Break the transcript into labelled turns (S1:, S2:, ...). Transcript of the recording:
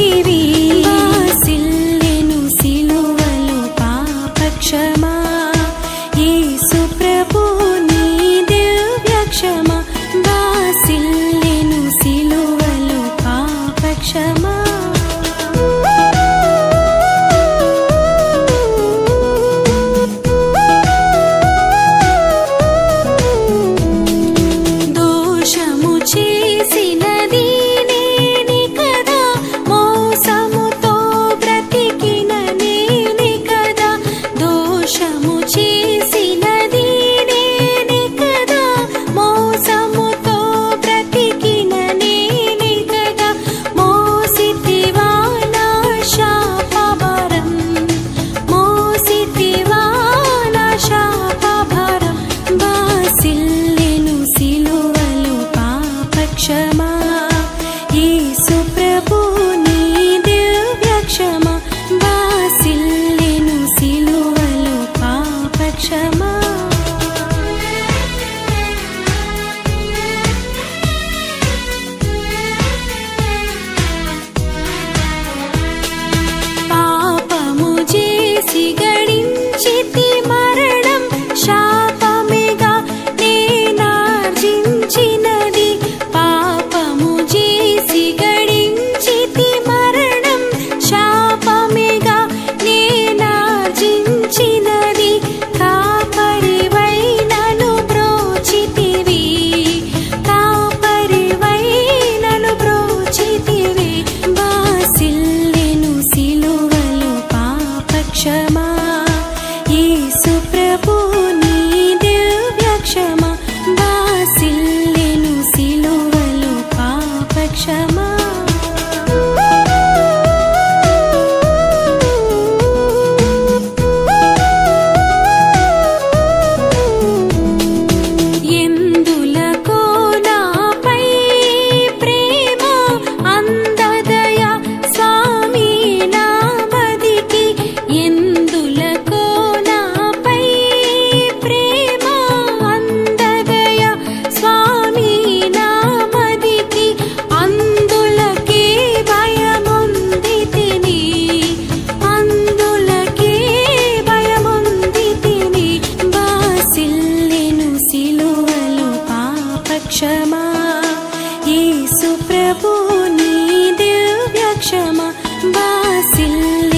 S1: బ్రోచితివి వాసిల్లెను సిలువలో పాప క్షమా యేసు ప్రభు నీ దివ్య క్షమా వాసిల్లెను సిలువలో పాప క్షమా క్షమా యేసు ప్రభు నీ దివ్య క్షమా వాసిల్లెను సిలువలో పాప క్షమా పాపము చేసి గడించితి మరణం శాపమేగా నేనార్జించినది పాపము చేసి గడించితి మరణం శాపమేగా నేనార్జించినది కాపరివై నన్ను బ్రోచితివి కాపరివై నన్ను బ్రోచితివి వాసిల్లెను సిలువలో పాప క్షమా యేసు ప్రభు నీ దివ్య క్షమా వాసిల్లెను సిలువలో పాప క్షమా ఎందులకో నాపై ప్రేమ అందదయ స్వామి నామదికి ఎందులకో నాపై ప్రేమ అందదయ స్వామి నామదికి అందులకే భయముందితిని అందులకే భయముందితిని వాసిల్లెను సిలువలో పాప క్షమా యేసు ప్రభు నీ దివ్య క్షమా వాసిల్లెను